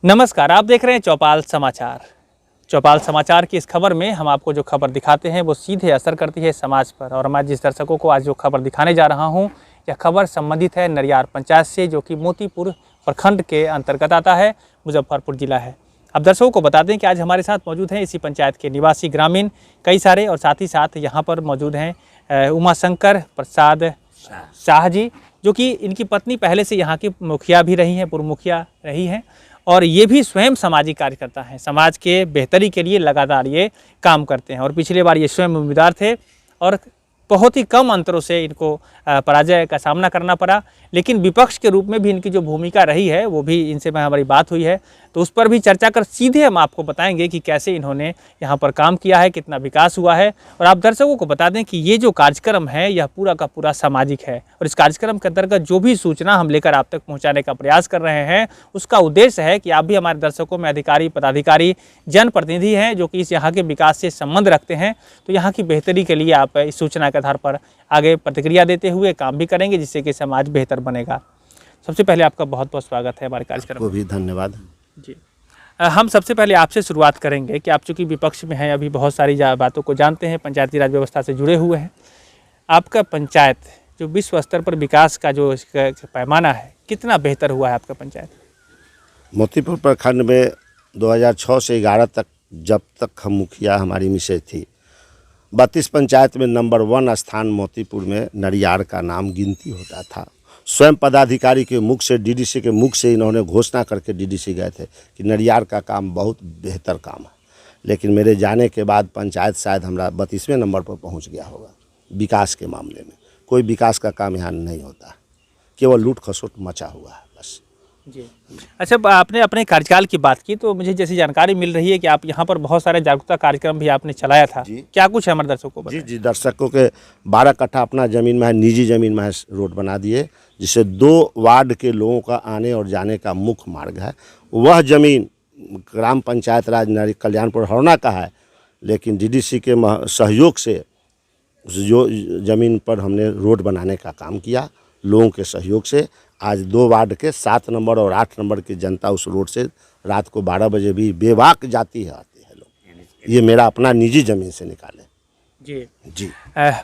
नमस्कार, आप देख रहे हैं चौपाल समाचार। चौपाल समाचार की इस खबर में हम आपको जो खबर दिखाते हैं वो सीधे असर करती है समाज पर। और मैं जिस दर्शकों को आज जो खबर दिखाने जा रहा हूं, यह खबर संबंधित है नरियार पंचायत से, जो कि मोतीपुर प्रखंड के अंतर्गत आता है, मुजफ्फरपुर जिला है। अब दर्शकों को बता दें कि आज हमारे साथ मौजूद हैं इसी पंचायत के निवासी ग्रामीण कई सारे, और साथ ही साथ यहाँ पर मौजूद हैं उमाशंकर प्रसाद शाह जी, जो कि इनकी पत्नी पहले से यहाँ की मुखिया भी रही हैं, पूर्व मुखिया रही हैं, और ये भी स्वयं सामाजिक कार्यकर्ता हैं। समाज के बेहतरी के लिए लगातार ये काम करते हैं, और पिछले बार ये स्वयं उम्मीदवार थे और बहुत ही कम अंतरों से इनको पराजय का सामना करना पड़ा। लेकिन विपक्ष के रूप में भी इनकी जो भूमिका रही है वो भी इनसे हमारी बात हुई है, तो उस पर भी चर्चा कर सीधे हम आपको बताएंगे कि कैसे इन्होंने यहाँ पर काम किया है, कितना विकास हुआ है। और आप दर्शकों को बता दें कि ये जो कार्यक्रम है यह पूरा का पूरा सामाजिक है, और इस कार्यक्रम के अंतर्गत जो भी सूचना हम लेकर आप तक पहुँचाने का प्रयास कर रहे हैं उसका उद्देश्य है कि आप भी हमारे दर्शकों में अधिकारी, पदाधिकारी, जनप्रतिनिधि हैं जो कि इस यहाँ के विकास से संबंध रखते हैं, तो यहाँ की बेहतरी के लिए आप इस सूचना के आधार पर आगे प्रतिक्रिया देते हुए काम भी करेंगे, जिससे कि समाज बेहतर बनेगा। सबसे पहले आपका बहुत बहुत स्वागत है हमारे कार्यक्रम में। भी धन्यवाद जी। हम सबसे पहले आपसे शुरुआत करेंगे कि आप चूँकि विपक्ष में हैं, अभी बहुत सारी बातों को जानते हैं, पंचायती राज व्यवस्था से जुड़े हुए हैं। आपका पंचायत जो विश्व स्तर पर विकास का जो इसका पैमाना है, कितना बेहतर हुआ है आपका पंचायत? मोतीपुर प्रखंड में 2006 से 11 तक, जब तक हम मुखिया हमारी मिसेज थी, 32 पंचायत में नंबर 1 स्थान मोतीपुर में नरियार का नाम गिनती होता था। स्वयं पदाधिकारी के मुख से, डीडीसी के मुख से इन्होंने घोषणा करके डीडीसी गए थे कि नरियार का काम बहुत बेहतर काम है। लेकिन मेरे जाने के बाद पंचायत शायद हमारा 32वें नंबर पर पहुंच गया होगा विकास के मामले में। कोई विकास का काम यहाँ नहीं होता, केवल लूट खसोट मचा हुआ है बस। जी। अच्छा, आपने अपने कार्यकाल की बात की तो मुझे जैसी जानकारी मिल रही है कि आप यहाँ पर बहुत सारे जागरूकता कार्यक्रम भी आपने चलाया था। क्या कुछ है हमारे दर्शकों को बताएं? जी, दर्शकों के 12 कट्ठा अपना ज़मीन में है, निजी ज़मीन में है, रोड बना दिए, जिससे 2 वार्ड के लोगों का आने और जाने का मुख्य मार्ग है। वह ज़मीन ग्राम पंचायत राज कल्याणपुर हरौना का है, लेकिन डीडीसी के सहयोग से उस जो ज़मीन पर हमने रोड बनाने का काम किया, लोगों के सहयोग से। आज 2 वार्ड के 7 नंबर और 8 नंबर की जनता उस रोड से रात को 12 बजे भी बेबाक जाती है, आती है लोग। ये मेरा अपना निजी ज़मीन से निकाले। जी।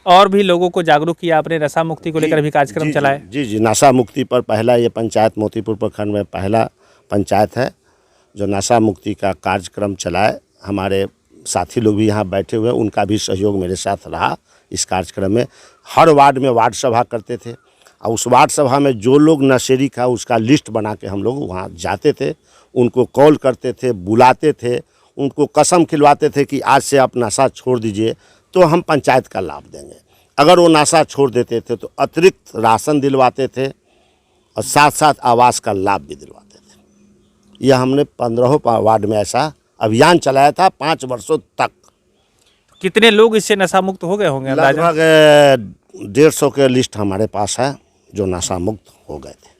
और भी लोगों को जागरूक किया आपने, नशा मुक्ति को लेकर भी कार्यक्रम चलाए? जी, नशा मुक्ति पर पहला ये पंचायत मोतीपुर प्रखंड में पहला पंचायत है जो नशा मुक्ति का कार्यक्रम चलाए। हमारे साथी लोग भी यहाँ बैठे हुए, उनका भी सहयोग मेरे साथ रहा इस कार्यक्रम में। हर वार्ड में वार्ड सभा करते थे, और उस वार्ड सभा में जो लोग नशेड़ी था उसका लिस्ट बना के हम लोग वहाँ जाते थे, उनको कॉल करते थे, बुलाते थे, उनको कसम खिलवाते थे कि आज से आप नशा छोड़ दीजिए तो हम पंचायत का लाभ देंगे। अगर वो नशा छोड़ देते थे तो अतिरिक्त राशन दिलवाते थे और साथ साथ आवास का लाभ भी दिलवाते थे। यह हमने 15 वार्ड में ऐसा अभियान चलाया था 5 वर्षों तक। कितने लोग इससे नशा मुक्त हो गए होंगे? लगभग 150 के लिस्ट हमारे पास है जो नशा मुक्त हो गए थे।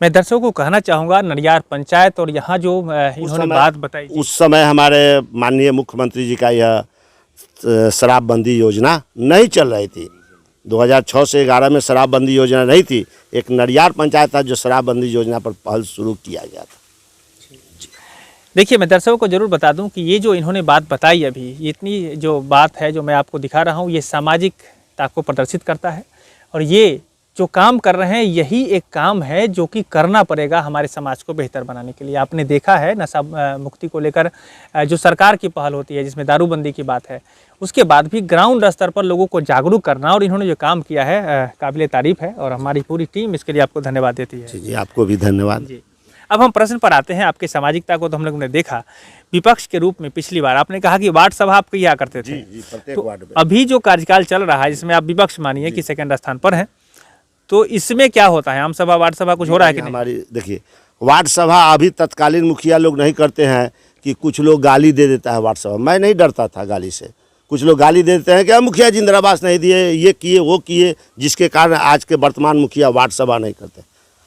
मैं दर्शकों को कहना चाहूँगा, नरियार पंचायत और यहाँ जो इन्होंने बात बताई, उस समय हमारे माननीय मुख्यमंत्री जी का यह शराबबंदी योजना नहीं चल रही थी। 2006 से 11 में शराबबंदी योजना नहीं थी। एक नरियार पंचायत था जो शराबबंदी योजना पर पहल शुरू किया गया था। देखिए, मैं दर्शकों को जरूर बता दूं कि ये जो इन्होंने बात बताई अभी, ये इतनी जो बात है जो मैं आपको दिखा रहा हूँ, ये सामाजिकता को प्रदर्शित करता है। और ये जो काम कर रहे हैं यही एक काम है जो कि करना पड़ेगा हमारे समाज को बेहतर बनाने के लिए। आपने देखा है नशा मुक्ति को लेकर जो सरकार की पहल होती है, जिसमें दारूबंदी की बात है, उसके बाद भी ग्राउंड स्तर पर लोगों को जागरूक करना, और इन्होंने जो काम किया है काबिले तारीफ है, और हमारी पूरी टीम इसके लिए आपको धन्यवाद देती है। जी, आपको भी धन्यवाद। जी। अब हम प्रश्न पर आते हैं। आपके सामाजिकता को तो हम लोगों ने देखा, विपक्ष के रूप में पिछली बार आपने कहा कि वार्ड सभा आप किया करते थे। जी, प्रत्येक तो वार्ड में। अभी जो कार्यकाल चल रहा है जिसमें आप विपक्ष मानिए कि 2nd स्थान पर हैं, तो इसमें क्या होता है? आम सभा, वार्ड सभा कुछ हो रहा है कि नहीं? हमारी देखिए, वार्ड सभा अभी तत्कालीन मुखिया लोग नहीं करते हैं कि कुछ लोग गाली दे देता है वार्ड सभा। मैं नहीं डरता था गाली से। कुछ लोग गाली दे देते हैं कि मुखिया जी इंदिरावास नहीं दिए, ये किए, वो किए, जिसके कारण आज के वर्तमान मुखिया वार्ड सभा नहीं करते।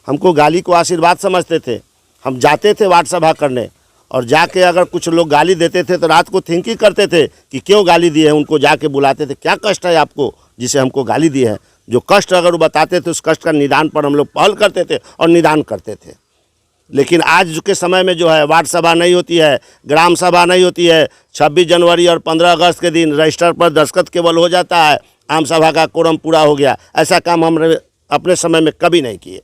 हमको गाली को आशीर्वाद समझते थे। हम जाते थे वार्ड सभा करने, और जाके अगर कुछ लोग गाली देते थे तो रात को थिंकिंग करते थे कि क्यों गाली दिए हैं। उनको जाके बुलाते थे, क्या कष्ट है आपको जिसे हमको गाली दी है। जो कष्ट अगर वो बताते थे उस कष्ट का निदान पर हम लोग पहल करते थे और निदान करते थे। लेकिन आज के समय में जो है वार्ड सभा नहीं होती है, ग्राम सभा नहीं होती है, 26 जनवरी और 15 अगस्त के दिन रजिस्टर पर दस्तखत केवल हो जाता है, आम सभा का कोरम पूरा हो गया। ऐसा काम हमने अपने समय में कभी नहीं किए।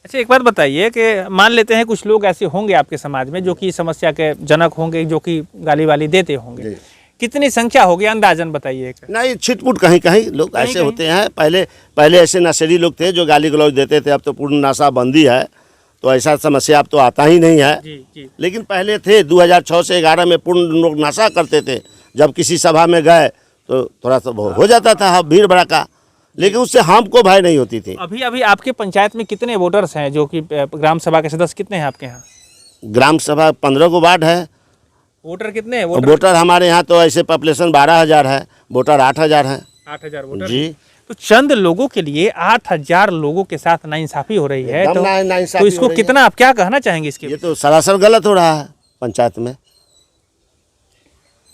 अच्छा, एक बात बताइए कि मान लेते हैं कुछ लोग ऐसे होंगे आपके समाज में जो कि समस्या के जनक होंगे, जो कि गाली वाली देते होंगे, कितनी संख्या होगी अंदाजन बताइए? नहीं, छिटपुट कहीं कहीं लोग ऐसे होते हैं। पहले ऐसे नशेड़ी लोग थे जो गाली गलौज देते थे, अब तो पूर्ण नशाबंदी है तो ऐसा समस्या अब तो आता ही नहीं है। जी। लेकिन पहले थे 2006 से 11 में पूर्ण लोग नशा करते थे। जब किसी सभा में गए तो थोड़ा सा हो जाता था भीड़ भड़का, लेकिन उससे हमको भय नहीं होती थी। अभी आपके पंचायत में कितने वोटर्स हैं, जो कि ग्राम सभा के सदस्य कितने हैं आपके यहाँ? ग्राम सभा 15 को वार्ड है। वोटर कितने हैं? वोटर हमारे यहाँ तो ऐसे पॉपुलेशन 12,000 है, वोटर 8,000 है। 8,000 वोटर जी। तो चंद लोगों के लिए 8,000 लोगों के साथ नाइंसाफी हो रही है, तो इसको कितना आप क्या कहना चाहेंगे इसके? ये तो सरासर गलत हो रहा है पंचायत में।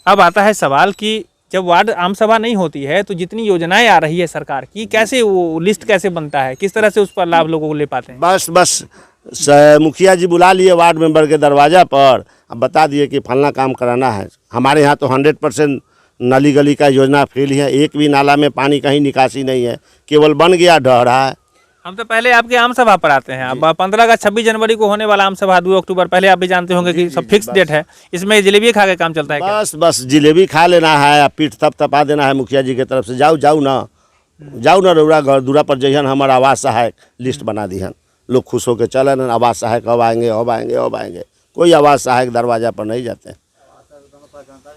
अब आता है सवाल कि जब वार्ड आम सभा नहीं होती है तो जितनी योजनाएं आ रही है सरकार की, कैसे वो लिस्ट कैसे बनता है, किस तरह से उस पर लाभ लोगों को ले पाते हैं? बस मुखिया जी बुला लिए वार्ड मेंबर के दरवाजा पर, अब बता दिए कि फलना काम कराना है। हमारे यहाँ तो 100% नाली गली का योजना फेल है। एक भी नाला में पानी कहीं निकासी नहीं है, केवल बन गया ढह रहा है। हम तो पहले आपके आम सभा पर आते हैं। अब 15 अगस्त 26 जनवरी को होने वाला आम सभा 2 अक्टूबर, पहले आप भी जानते होंगे कि सब फिक्स डेट है। इसमें जलेबी खा के काम चलता है क्या? बस जिलेबी खा लेना है, पीठ थपथपा देना है मुखिया जी की तरफ से। जाऊ ना रउरा घर दूरा पर जइहन, हमारा आवास सहायक लिस्ट बना दीहन। लोग खुश होकर चलन, आवास सहायक अब आएंगे। कोई आवास सहायक दरवाजा पर नहीं जाते।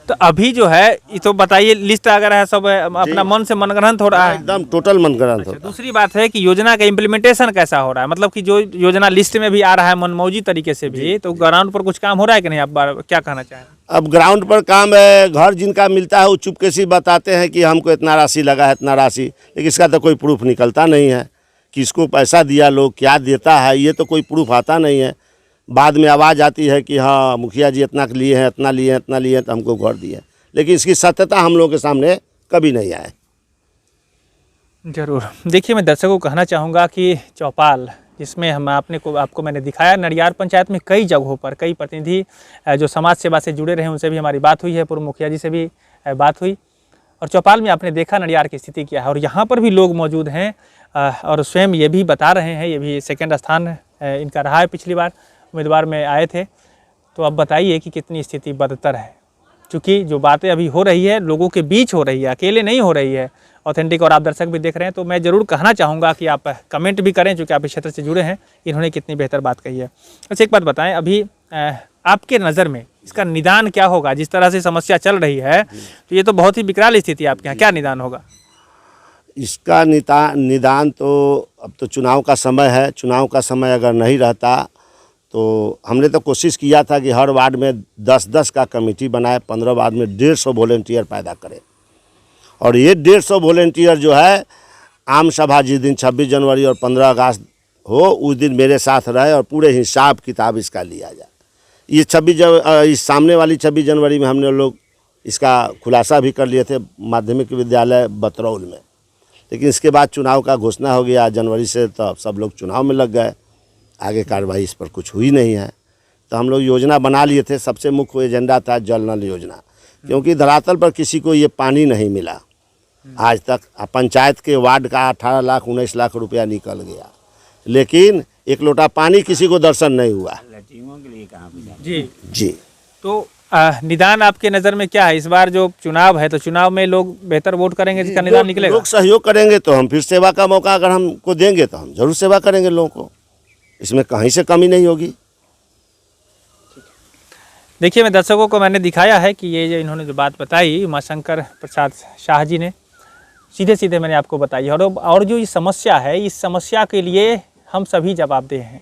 तो अभी जो है ये तो बताइए, लिस्ट अगर है सब अपना मन से मनगढ़ंत हो रहा है? एकदम टोटल मनगढ़ंत हो रहा है। दूसरी बात है कि योजना का इम्प्लीमेंटेशन कैसा हो रहा है? मतलब कि जो योजना लिस्ट में भी आ रहा है मनमौजी तरीके से भी, तो ग्राउंड पर कुछ काम हो रहा है कि नहीं? आप क्या कहना चाहें? अब ग्राउंड पर काम है, घर जिनका मिलता है वो चुपके से बताते हैं कि हमको इतना राशि लगा है, इतना राशि, लेकिन इसका तो कोई प्रूफ निकलता नहीं है। किसको पैसा दिया, लोग क्या देता है, ये तो कोई प्रूफ आता नहीं है। बाद में आवाज़ आती है कि हाँ मुखिया जी इतना लिए हैं, इतना लिए हैं तो हमको घर दिए, लेकिन इसकी सत्यता हम लोगों के सामने कभी नहीं आए। जरूर। देखिए, मैं दर्शकों को कहना चाहूँगा कि चौपाल, जिसमें हम आपको मैंने दिखाया, नडियार पंचायत में कई जगहों पर कई प्रतिनिधि जो समाज सेवा से जुड़े रहे, उनसे भी हमारी बात हुई है, पूर्व मुखिया जी से भी बात हुई। और चौपाल में आपने देखा नडियार की स्थिति क्या है, और यहाँ पर भी लोग मौजूद हैं और स्वयं ये भी बता रहे हैं। ये भी 2nd स्थान इनका रहा है, पिछली बार उम्मीदवार में आए थे। तो अब बताइए कि कितनी स्थिति बदतर है, क्योंकि जो बातें अभी हो रही है लोगों के बीच हो रही है, अकेले नहीं हो रही है, ऑथेंटिक। और आप दर्शक भी देख रहे हैं, तो मैं ज़रूर कहना चाहूँगा कि आप कमेंट भी करें, क्योंकि आप इस क्षेत्र से जुड़े हैं, इन्होंने कितनी बेहतर बात कही है। अच्छा, एक बात बताएं, अभी आपके नज़र में इसका निदान क्या होगा? जिस तरह से समस्या चल रही है तो ये तो बहुत ही विकराल स्थिति है आपके यहाँ, क्या निदान होगा? इसका निदान तो अब तो चुनाव का समय है। चुनाव का समय अगर नहीं रहता तो हमने तो कोशिश किया था कि हर वार्ड में 10-10 का कमेटी बनाए, 15 वार्ड में 150 वॉलेंटियर पैदा करें। और ये 150 वॉलेंटियर जो है आम सभा जिस दिन 26 जनवरी और 15 अगस्त हो, उस दिन मेरे साथ रहे और पूरे हिसाब किताब इसका लिया जाए। ये इस सामने वाली 26 जनवरी में हमने लोग इसका खुलासा भी कर लिए थे माध्यमिक विद्यालय बतरौल में, लेकिन इसके बाद चुनाव का घोषणा हो गया जनवरी से, तो सब लोग चुनाव में लग गए। आगे कार्रवाई इस पर कुछ हुई नहीं है। तो हम लोग योजना बना लिए थे। सबसे मुख्य एजेंडा था जल नल योजना, क्योंकि धरातल पर किसी को ये पानी नहीं मिला आज तक। पंचायत के वार्ड का 18 लाख 19 लाख रुपया निकल गया, लेकिन एक लोटा पानी किसी को दर्शन नहीं हुआ। जी। तो निदान आपके नज़र में क्या है? इस बार जो चुनाव है, तो चुनाव में लोग बेहतर वोट करेंगे, जिसका निदान निकलेगा। लोग सहयोग करेंगे तो हम फिर सेवा का मौका अगर हमको देंगे तो हम जरूर सेवा करेंगे लोगों को, इसमें कहीं से कमी नहीं होगी। देखिए, मैं दर्शकों को मैंने दिखाया है कि ये जो इन्होंने जो बात बताई उमाशंकर प्रसाद शाह जी ने, सीधे मैंने आपको बताई। और जो ये समस्या है, इस समस्या के लिए हम सभी जवाबदेह हैं।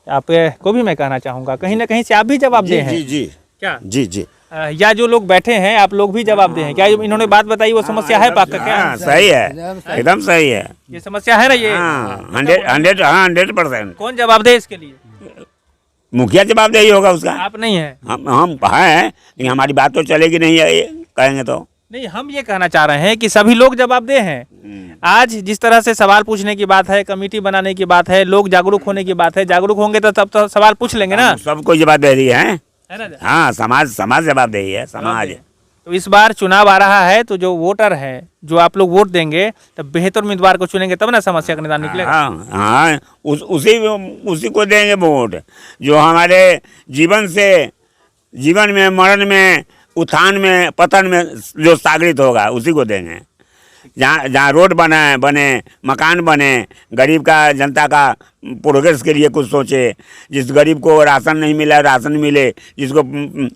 आपको भी मैं कहना चाहूँगा, कहीं ना कहीं से आप भी जवाबदेह हैं। जी क्या? जी। या जो लोग बैठे हैं, आप लोग भी जवाबदेह हैं। क्या इन्होंने बात बताई वो समस्या है पक्का? क्या सही है, एकदम सही है। ये समस्या है ना, ये 100%। कौन जवाबदेह इसके लिए? मुखिया जवाबदेही होगा उसका। आप नहीं है? हम हैं, लेकिन हमारी बात तो चलेगी नहीं है, कहेंगे तो। नहीं, हम ये कहना चाह रहे हैं कि सभी लोग जवाबदेह हैं। आज जिस तरह से सवाल पूछने की बात है, कमेटी बनाने की बात है, लोग जागरूक होने की बात है, जागरूक होंगे तो तब तो सवाल पूछ लेंगे ना, सबको जवाबदेही है है ना। हाँ, समाज जवाबदेही है, समाज। तो इस बार चुनाव आ रहा है, तो जो वोटर है, जो आप लोग वोट देंगे, तब बेहतर उम्मीदवार को चुनेंगे, तब ना समस्या का निदान निकलेगा। हाँ हाँ, उसी को देंगे वोट जो हमारे जीवन में, मरण में, उत्थान में, पतन में जो सागरित होगा, उसी को देंगे। जहाँ रोड बने, मकान बने, गरीब का, जनता का प्रोग्रेस के लिए कुछ सोचे, जिस गरीब को राशन नहीं मिला राशन मिले, जिसको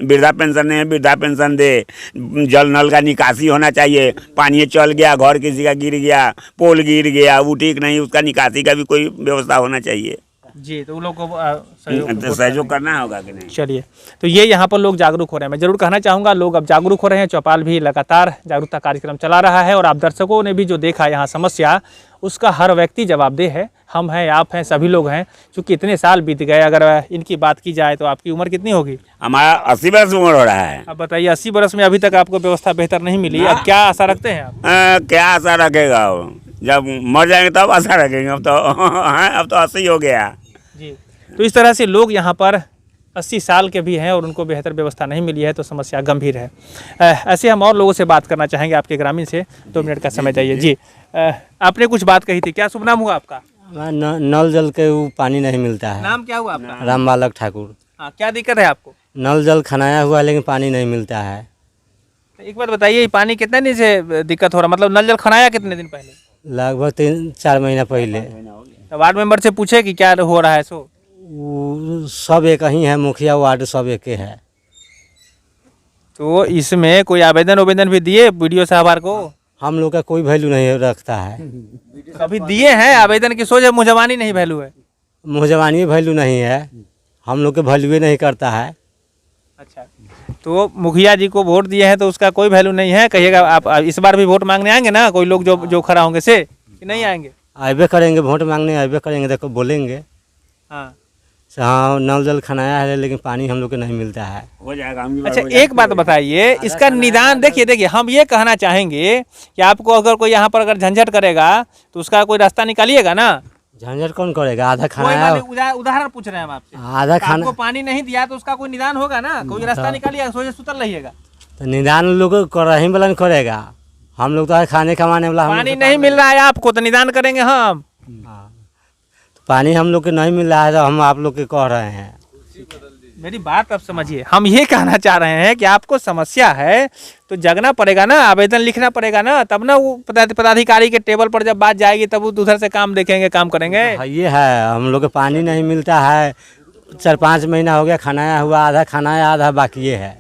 वृद्धा पेंशन नहीं है वृद्धा पेंशन दे, जल नल का निकासी होना चाहिए, पानी चल गया, घर किसी का गिर गया, पोल गिर गया, वो ठीक नहीं, उसका निकासी का भी कोई व्यवस्था होना चाहिए जी। तो उन लोग को सहयोग करना होगा कि नहीं। चलिए, तो ये यहाँ पर लोग जागरूक हो रहे हैं। मैं जरूर कहना चाहूँगा, लोग अब जागरूक हो रहे हैं। चौपाल भी लगातार जागरूकता कार्यक्रम चला रहा है और आप दर्शकों ने भी जो देखा यहाँ समस्या, उसका हर व्यक्ति जवाबदेह है। हम हैं, आप हैं, सभी लोग हैं। चूँकि इतने साल बीत गए, अगर इनकी बात की जाए तो आपकी उम्र कितनी होगी? हमारा 80 वर्ष उम्र हो रहा है। अब बताइए, 80 वर्ष में अभी तक आपको व्यवस्था बेहतर नहीं मिली, अब क्या आशा रखते हैं आप? क्या आशा रखेगा, जब मर जाएंगे तब आशा रखेंगे। अब तो 80 हो गया जी। तो इस तरह से लोग यहाँ पर 80 साल के भी हैं और उनको बेहतर व्यवस्था नहीं मिली है, तो समस्या गंभीर है। ऐसे हम और लोगों से बात करना चाहेंगे, आपके ग्रामीण से। 2 मिनट का समय चाहिए जी। आपने कुछ बात कही थी, क्या शुभ नाम हुआ आपका? नल जल के वो पानी नहीं मिलता है। नाम क्या हुआ आपका? राम बालक ठाकुर। हाँ, क्या दिक्कत है आपको? नल जल खनाया हुआ लेकिन पानी नहीं मिलता है। एक बात बताइए, पानी कितने दिन से दिक्कत हो रहा, मतलब नल जल खनाया कितने दिन पहले? लगभग 3-4 महीना पहले। तो वार्ड मेंबर से पूछे कि क्या हो रहा है? सो वो सब एक ही है, मुखिया वार्ड सब एक ही है। तो इसमें कोई आवेदन भी दिए वीडियो साहब को? हम लोग का कोई वैल्यू नहीं रखता है। कभी दिए हैं आवेदन की? सोच मुझवानी नहीं वैल्यू है? मुझवानी वैल्यू नहीं है, हम लोग के वैल्यू नहीं करता है। अच्छा, तो मुखिया जी को वोट दिए हैं तो उसका कोई वैल्यू नहीं है, कहिएगा आप इस बार भी वोट मांगने आएंगे ना? कोई लोग जो खड़ा होंगे से, कि नहीं आएंगे? आइबे करेंगे, वोट मांगने आइबे करेंगे, देखो बोलेंगे हाँ। हाँ नल जल खनाया है लेकिन पानी हम लोग को नहीं मिलता है। हो जाएगा। अच्छा, एक बात बताइए, इसका निदान देखिए, हम ये कहना चाहेंगे कि आपको अगर कोई यहाँ पर अगर झंझट करेगा तो उसका कोई रास्ता निकालिएगा ना। झंझट कौन करेगा? आधा कोई खाना, उदाहरण पूछ रहे हैं हम आपसे। आधा खाना आपको पानी नहीं दिया तो उसका कोई निदान होगा ना, कोई रास्ता निकालिएगा, सोचे सुतल रहिएगा। तो निदान लोग करही वाला करेगा, हम लोग तो खाने कमाने वाला। पानी नहीं मिल रहा है आपको तो निदान करेंगे हम। तो पानी हम लोग को नहीं मिल रहा है तो हम आप लोग के कह रहे हैं। मेरी बात अब समझिए, हम ये कहना चाह रहे हैं कि आपको समस्या है तो जगना पड़ेगा ना, आवेदन लिखना पड़ेगा ना, तब ना वो पदाधिकारी के टेबल पर जब बात जाएगी तब वो उधर से काम देखेंगे, काम करेंगे। ये है, हम लोग को पानी नहीं मिलता है, 4-5 महीना हो गया खनाया हुआ, आधा खनाया आधा बाकी है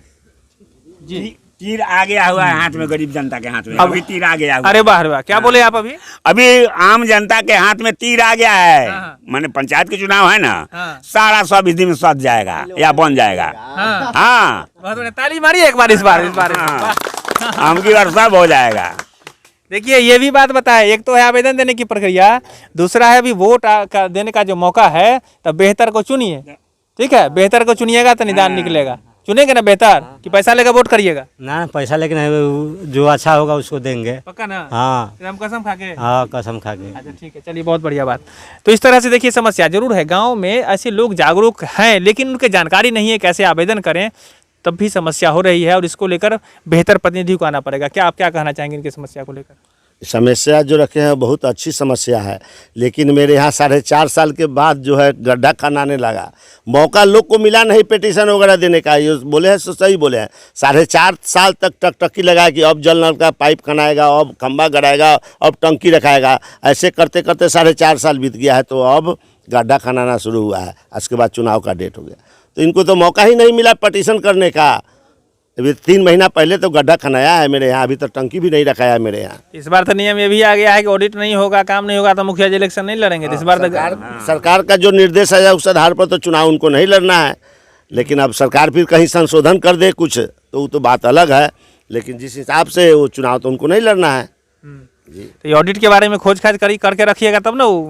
जी। तीर आ गया हुआ है हाथ में, गरीब जनता के हाथ में अभी तीर आ गया हुआ। अरे वाह वाह, क्या बोले आप? अभी आम जनता के हाथ में तीर आ गया है। हाँ। माने पंचायत के चुनाव है ना, हाँ। सारा 120 में सज जाएगा या बन जाएगा। हाँ। हाँ, ताली मारिए एक बार, इस बार आम की बार सब हो जाएगा। देखिए, ये भी बात बताए, एक तो है आवेदन देने की प्रक्रिया, दूसरा है अभी वोट देने का जो मौका है, तब बेहतर को चुनिए। ठीक है, बेहतर को चुनिएगा तो निदान निकलेगा। चुनेंगे ना बेहतर, कि पैसा लेकर वोट करिएगा? ना, पैसा लेके नहीं, जो अच्छा होगा उसको देंगे। पक्का ना? हाँ, हम कसम खा के? हाँ कसम खा के। अच्छा ठीक है, चलिए, बहुत बढ़िया बात। तो इस तरह से देखिए, समस्या जरूर है गांव में, ऐसे लोग जागरूक हैं लेकिन उनके जानकारी नहीं है कैसे आवेदन करें, तब भी समस्या हो रही है और इसको लेकर बेहतर प्रतिनिधि को आना पड़ेगा। क्या आप क्या कहना चाहेंगे इनकी समस्या को लेकर? समस्या जो रखे हैं बहुत अच्छी समस्या है, लेकिन मेरे यहाँ 4.5 साल के बाद जो है गड्ढा खनाने लगा। मौका लोग को मिला नहीं पिटीशन वगैरह देने का। ये बोले हैं सो सही बोले हैं, 4.5 साल तक टकटकी लगाया कि अब जल नल का पाइप खनाएगा, अब खंबा गड़ाएगा, अब टंकी रखाएगा। ऐसे करते करते 4.5 साल बीत गया है, तो अब गड्ढा खनाना शुरू हुआ है। उसके बाद चुनाव का डेट हो गया, तो इनको तो मौका ही नहीं मिला पिटीशन करने का। अभी 3 महीना पहले तो गड्ढा खनाया है मेरे यहाँ, अभी तो टंकी भी नहीं रखाया है मेरे यहाँ। इस बार तो नियम ये भी आ गया है कि ऑडिट नहीं होगा, काम नहीं होगा तो मुखिया जी इलेक्शन नहीं लड़ेंगे। इस बार तो सरकार का जो निर्देश है उस आधार पर तो चुनाव उनको नहीं लड़ना है, लेकिन अब सरकार फिर कहीं संशोधन कर दे कुछ तो वो तो बात अलग है, लेकिन जिस हिसाब से वो चुनाव तो उनको नहीं लड़ना है। तो ये ऑडिट के बारे में खोज खाज करके रखिएगा, तब ना वो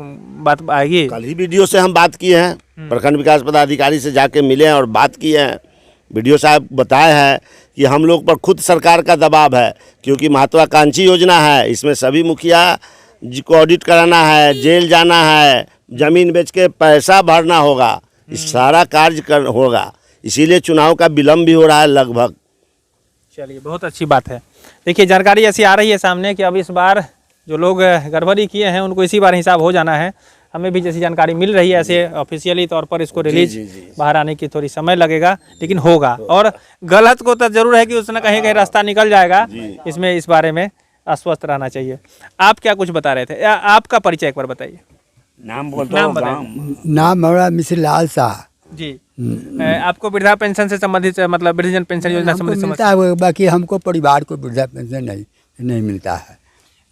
बात आएगी। कल ही वीडियो से हम बात किए हैं, प्रखंड विकास पदाधिकारी से जाके मिले हैं और बात की है। वीडियो साहब बताए हैं कि हम लोग पर खुद सरकार का दबाव है, क्योंकि महत्वाकांक्षी योजना है। इसमें सभी मुखिया जी को ऑडिट कराना है, जेल जाना है, ज़मीन बेच के पैसा भरना होगा, इस सारा कार्य कर होगा, इसीलिए चुनाव का विलम्ब भी हो रहा है लगभग। चलिए, बहुत अच्छी बात है। देखिए, जानकारी ऐसी आ रही है सामने कि अब इस बार जो लोग गड़बड़ी किए हैं उनको इसी बार हिसाब हो जाना है। हमें भी जैसी जानकारी मिल रही है ऐसे ऑफिशियली तौर पर इसको रिलीज बाहर आने की थोड़ी समय लगेगा, लेकिन होगा। और गलत को तो जरूर है कि उसने कहीं कहीं रास्ता निकल जाएगा, इसमें इस बारे में आश्वस्त रहना चाहिए। आप क्या कुछ बता रहे थे, आपका परिचय एक बार बताइए। नाम बोलते नाम हो बताइए। गाँव। नाम हमारा मिश्र लाल शाह। जी, आपको वृद्धा पेंशन से संबंधित, मतलब वृद्धजन पेंशन योजना हमको संबंधित मिलता है, बाकी हमको परिवार को वृद्धा पेंशन नहीं मिलता है।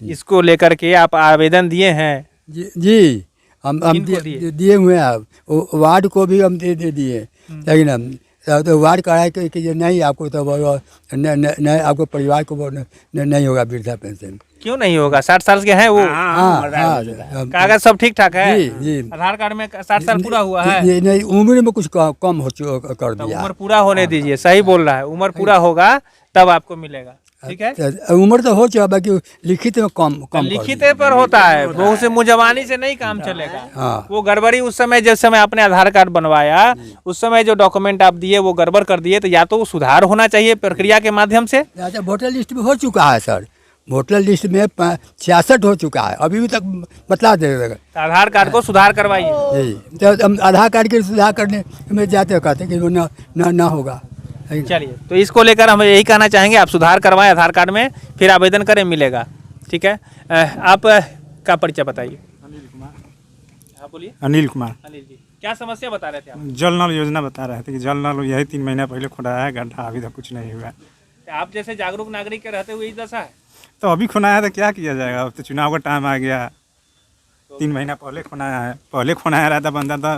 इसको लेकर के आप आवेदन दिए हैं? जी हम किनको दिए? दिए हुए हैं। वार्ड को भी हम दे दिए, लेकिन हम तो वार्ड कराए कि ये नहीं आपको तो नहीं आपको परिवार को नहीं होगा वृद्धा पेंशन। क्यों नहीं होगा? 60 साल के हैं वो? हाँ, कागज सब ठीक ठाक है? जी जी। आधार कार्ड में 60 साल पूरा हुआ है? ये नहीं, उम्र में कुछ कम कर तो दिया। उम्र पूरा होने दीजिए, सही बोल रहा है, उम्र पूरा होगा तब आपको मिलेगा। ठीक है, उम्र तो हो चुका, बाकी लिखित में कम कर लिखित दिया। पर होता है, वो से मुंजवानी से नहीं काम चलेगा। हाँ। वो गड़बड़ी उस समय, जिस समय आपने आधार कार्ड बनवाया उस समय जो डॉक्यूमेंट आप दिए वो गड़बड़ कर दिए, तो या तो वो सुधार होना चाहिए प्रक्रिया के माध्यम से। अच्छा, वोटर लिस्ट में हो चुका है सर, वोटर लिस्ट में 66 हो चुका है, अभी भी तक बतला देगा। तो आधार कार्ड को सुधार करवाइए। जी, तो हम आधार कार्ड के सुधार करने में जाते कहते हैं कि वो ना होगा। चलिए, तो इसको लेकर हम यही कहना चाहेंगे, आप सुधार करवाएं आधार कार्ड में, फिर आवेदन करें, मिलेगा। ठीक है, आप का परिचय बताइए। हाँ बोलिए। अनिल कुमार। अनिल जी, क्या समस्या बता रहे थे आप? जल नल योजना बता रहे थे कि जल नल यही 3 महीना पहले खुदाया है, गड्ढा अभी तक कुछ नहीं हुआ। आप जैसे जागरूक नागरिक के रहते हुए यही दशा है? तो अभी खुनाया तो क्या किया जाएगा, अब तो चुनाव का टाइम आ गया। 3 महीना पहले खुनाया है, पहले खुनाया रहता बंदा था।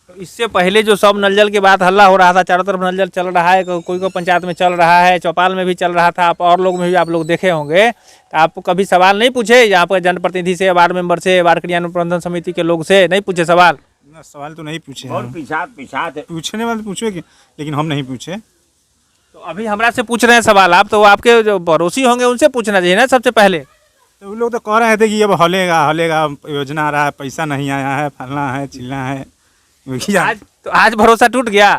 तो इससे पहले जो सब नल जल के बाद हल्ला हो रहा था, चारों तरफ नल जल चल रहा है, कोई को पंचायत में चल रहा है, चौपाल में भी चल रहा था, आप और लोग में भी आप लोग देखे होंगे, तो आप कभी सवाल नहीं पूछे यहाँ पर जनप्रतिनिधि से, वार्ड मेंबर से, वार्ड क्रियान्वयन प्रबंधन समिति के लोग से नहीं पूछे सवाल? ना, सवाल तो नहीं पूछे और हैं। पीछा पूछने वाले पूछे कि, लेकिन हम नहीं पूछे। तो अभी हमरा से पूछ रहे हैं सवाल आप, तो आपके जो पड़ोसी होंगे उनसे पूछना चाहिए ना सबसे पहले। तो वो लोग तो कह रहे थे कि अब हलेगा योजना आ रहा है, पैसा नहीं आया है, फलना है चिल्ला है। आज भरोसा टूट गया?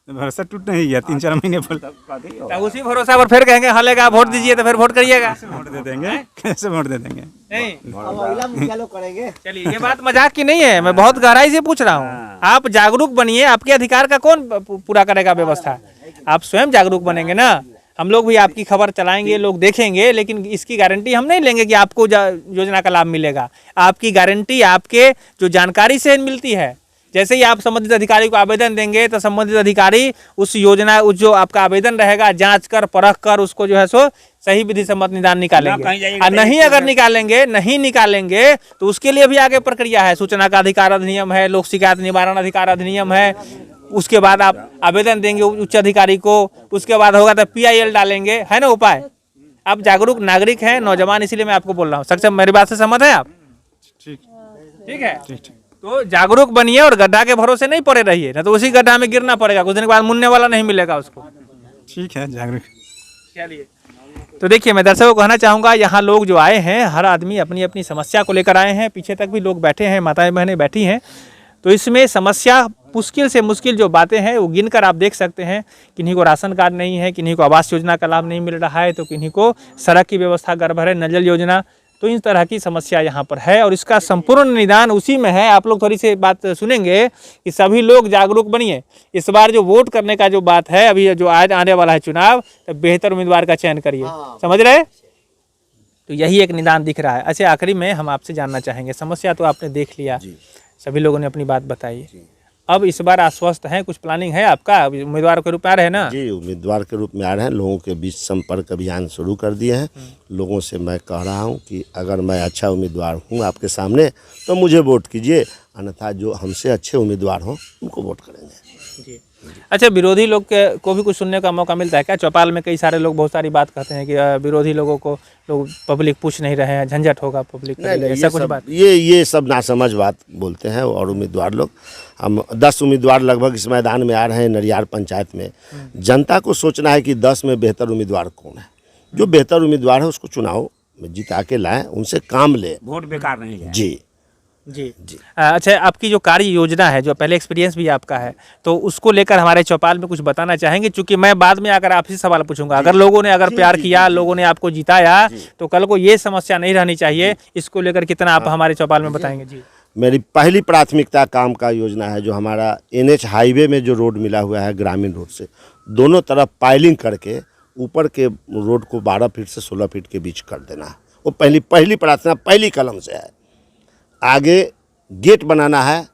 भरोसा टूट नहीं गया, 3-4 महीने पहले। तो उसी भरोसा पर फिर कहेंगे हलेगा, वोट दीजिए, तो फिर वोट करिएगा? वोट दे देंगे, कैसे वोट दे देंगे? नहीं, चलिए, ये बात मजाक की नहीं है, मैं बहुत गहराई से पूछ रहा हूँ। आप जागरूक बनिए, आपके अधिकार का कौन पूरा करेगा व्यवस्था? आप स्वयं जागरूक बनेंगे ना। हम लोग भी आपकी खबर चलाएंगे, लोग देखेंगे, लेकिन इसकी गारंटी हम नहीं लेंगे कि आपको योजना का लाभ मिलेगा। आपकी गारंटी आपके जो जानकारी से मिलती है। जैसे ही आप संबंधित अधिकारी को आवेदन देंगे तो संबंधित अधिकारी उस योजना, उस जो आपका आवेदन रहेगा, जांच कर परख कर उसको जो है सो सही विधि सम्मत निदान निकालेंगे। और नहीं अगर नहीं निकालेंगे तो उसके लिए भी आगे प्रक्रिया है। सूचना का अधिकार अधिनियम है, लोक शिकायत निवारण अधिकार अधिनियम है। उसके बाद आप आवेदन देंगे उच्च अधिकारी को, उसके बाद होगा तो PIL डालेंगे, है ना उपाय। आप जागरूक नागरिक हैं, नौजवान, इसीलिए मैं आपको बोल रहा हूँ। सक्षम, मेरी बात से सहमत है आप? ठीक है, तो जागरूक बनिए और गड्ढा के भरोसे नहीं पड़े रहिए, ना तो उसी गड्ढा में गिरना पड़ेगा, कुछ दिन के बाद मुन्ने वाला नहीं मिलेगा उसको। ठीक है, जागरूक। चलिए, तो देखिए, मैं दर्शकों को कहना चाहूँगा, यहाँ लोग जो आए हैं, हर आदमी अपनी अपनी समस्या को लेकर आए हैं। पीछे तक भी लोग बैठे हैं, माताएं बहनें बैठी हैं। तो इसमें समस्या मुश्किल से मुश्किल जो बातें हैं वो गिनकर आप देख सकते हैं। किन्हीं को राशन कार्ड नहीं है, किन्हीं को आवास योजना का लाभ नहीं मिल रहा है, तो किन्हीं को सड़क की व्यवस्था गड़बड़ है, नल जल योजना। तो इस तरह की समस्या यहाँ पर है और इसका संपूर्ण निदान उसी में है। आप लोग थोड़ी सी बात सुनेंगे कि सभी लोग जागरूक बनिए। इस बार जो वोट करने का जो बात है, अभी जो आज आने वाला है चुनाव, तो बेहतर उम्मीदवार का चयन करिए। समझ रहे? तो यही एक निदान दिख रहा है। अच्छा, आखिरी में हम आपसे जानना चाहेंगे, समस्या तो आपने देख लिया, सभी लोगों ने अपनी बात बताई, अब इस बार आश्वस्त हैं, कुछ प्लानिंग है आपका? उम्मीदवार के रूप में आ रहे हैं ना? जी, उम्मीदवार के रूप में आ रहे हैं, लोगों के बीच संपर्क अभियान शुरू कर दिए हैं। लोगों से मैं कह रहा हूं कि अगर मैं अच्छा उम्मीदवार हूं आपके सामने तो मुझे वोट कीजिए, अन्यथा जो हमसे अच्छे उम्मीदवार हों उनको वोट करेंगे। जी। अच्छा, विरोधी लोग को भी कुछ सुनने का मौका मिलता है क्या? चौपाल में कई सारे लोग बहुत सारी बात कहते हैं कि विरोधी लोगों को लोग पब्लिक पूछ नहीं रहे हैं, झंझट होगा पब्लिक नहीं, नहीं, ऐसा कुछ बात? ये सब नासमझ बात बोलते हैं। और उम्मीदवार लोग, हम 10 उम्मीदवार लगभग इस मैदान में आ रहे हैं नरियार पंचायत में। जनता को सोचना है कि 10 में बेहतर उम्मीदवार कौन है। जो बेहतर उम्मीदवार है उसको चुनाव में जिता के लाएं, उनसे काम ले। वोट बेकार नहीं है। जी जी। अच्छा, आपकी जो कार्य योजना है, जो पहले एक्सपीरियंस भी आपका है, तो उसको लेकर हमारे चौपाल में कुछ बताना चाहेंगे? क्योंकि मैं बाद में आकर आपसे सवाल पूछूंगा। अगर लोगों ने प्यार किया, लोगों ने आपको जिताया, तो कल को ये समस्या नहीं रहनी चाहिए। इसको लेकर कितना आप हमारे चौपाल में बताएंगे? जी, मेरी पहली प्राथमिकता काम का योजना है जो हमारा NH हाईवे में जो रोड मिला हुआ है ग्रामीण रोड से, दोनों तरफ पाइलिंग करके ऊपर के रोड को 12 फीट से 16 फीट के बीच कर देना है। वो पहली प्रार्थना पहली कलम से है। आगे गेट बनाना है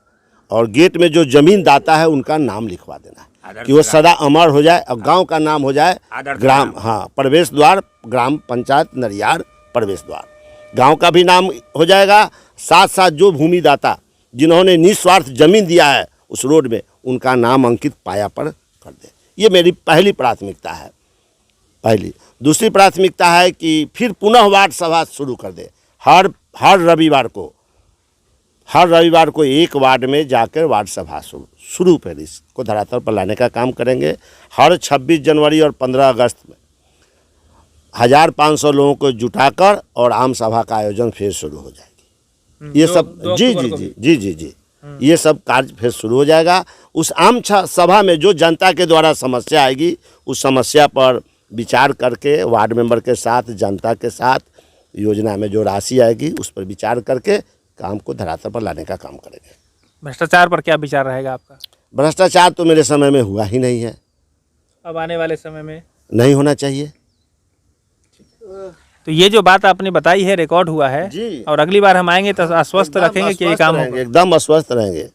और गेट में जो जमीन दाता है उनका नाम लिखवा देना है कि वो सदा अमर हो जाए और गांव का नाम हो जाए ग्राम, हाँ, प्रवेश द्वार ग्राम पंचायत नरियार प्रवेश द्वार। गांव का भी नाम हो जाएगा, साथ साथ जो भूमिदाता जिन्होंने निस्वार्थ जमीन दिया है उस रोड में, उनका नाम अंकित पाया पर कर दे। ये मेरी पहली प्राथमिकता है। पहली। दूसरी प्राथमिकता है कि फिर पुनः वार्ड सभा शुरू कर दे। हर रविवार को एक वार्ड में जाकर वार्ड सभा शुरू पर इसको धरातल पर लाने का काम करेंगे। हर 26 जनवरी और 15 अगस्त में 1500 लोगों को जुटाकर और आम सभा का आयोजन फिर शुरू हो जाएगी। ये सब जी ये सब कार्य फिर शुरू हो जाएगा। उस आम सभा में जो जनता के द्वारा समस्या आएगी, उस समस्या पर विचार करके वार्ड मेंबर के साथ, जनता के साथ, योजना में जो राशि आएगी उस पर विचार करके काम को धरातल पर लाने का काम करेंगे। भ्रष्टाचार पर क्या विचार रहेगा आपका? भ्रष्टाचार तो मेरे समय में हुआ ही नहीं है, अब आने वाले समय में नहीं होना चाहिए। तो ये जो बात आपने बताई है रिकॉर्ड हुआ है जी। और अगली बार हम आएंगे तो आश्वस्त रखेंगे कि ये काम होगा। एकदम आश्वस्त रहेंगे,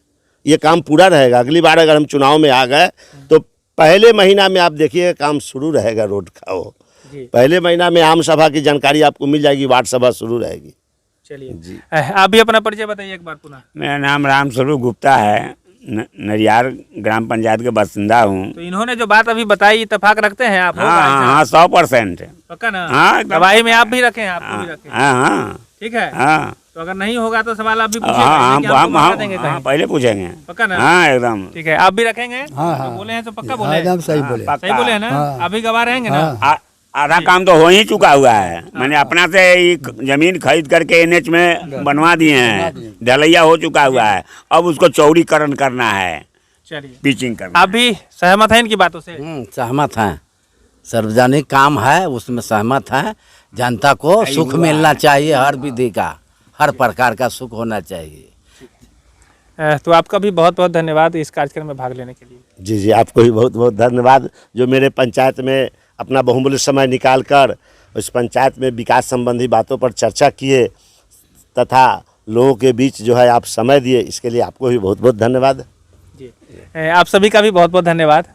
ये काम पूरा रहेगा। अगली बार अगर हम चुनाव में आ गए तो पहले महीना में आप देखिए काम शुरू रहेगा रोड का। वो पहले महीना में आम सभा की जानकारी आपको मिल जाएगी, वार्ड सभा शुरू रहेगी। चलिए, आप भी अपना परिचय बताइए एक बार पुनः। मेरा नाम रामस्वरूप गुप्ता है, नरियार ग्राम पंचायत के बासिंदा हूँ। तो इन्होंने जो बात अभी बताई, इत्तेफाक रखते हैं आप? हाँ, 100%। पक्का ना? हाँ, गवाही में आप भी रखें, आपको भी रखें। हाँ, ठीक है। हाँ, तो अगर नहीं होगा तो सवाल आप भी हाँ, पूछिएगा, पहले पूछेंगे। पक्का ना? हाँ, एकदम। ठीक है, आप भी रखेंगे? हाँ। तो बोले हैं तो पक्का बोले हैं? एकदम सही बोले। सही बोले हैं ना? आप भी गवाह रहेंगे ना? आधा काम तो हो ही चुका हुआ है। मैंने अपना से ही जमीन खरीद करके NH में बनवा दिए हैं, ढलैया हो चुका हुआ है। अब उसको चौड़ीकरण करना है, चलिए, पिचिंग करना। आप भी सहमत हैं इनकी बातों से? सहमत हैं। सार्वजनिक काम है, उसमें सहमत हैं। जनता को सुख मिलना चाहिए, हर विधि का, हर प्रकार का सुख होना चाहिए। तो आपका भी बहुत बहुत धन्यवाद इस कार्यक्रम में भाग लेने के लिए। जी, आपको भी बहुत बहुत धन्यवाद, जो मेरे पंचायत में अपना बहुमूल्य समय निकालकर उस पंचायत में विकास संबंधी बातों पर चर्चा किए तथा लोगों के बीच जो है आप समय दिए, इसके लिए आपको भी बहुत बहुत धन्यवाद। जी, आप सभी का भी बहुत बहुत धन्यवाद।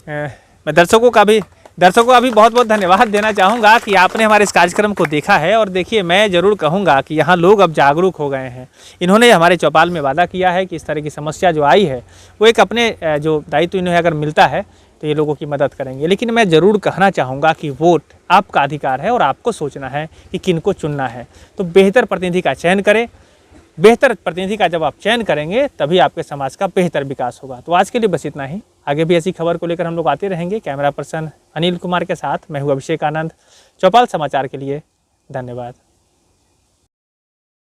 मैं दर्शकों का भी बहुत बहुत धन्यवाद देना चाहूँगा कि आपने हमारे इस कार्यक्रम को देखा है। और देखिए, मैं ज़रूर कहूँगा कि यहाँ लोग अब जागरूक हो गए हैं। इन्होंने हमारे चौपाल में वादा किया है कि इस तरह की समस्या जो आई है वो एक अपने जो दायित्व इन्हें अगर मिलता है तो ये लोगों की मदद करेंगे। लेकिन मैं ज़रूर कहना चाहूँगा कि वोट आपका अधिकार है और आपको सोचना है कि किनको चुनना है। तो बेहतर प्रतिनिधि का चयन करें। बेहतर प्रतिनिधि का जब आप चयन करेंगे तभी आपके समाज का बेहतर विकास होगा। तो आज के लिए बस इतना ही। आगे भी ऐसी खबर को लेकर हम लोग आते रहेंगे। कैमरा पर्सन अनिल कुमार के साथ मैं हूँ अभिषेक आनंद, चौपाल समाचार के लिए। धन्यवाद।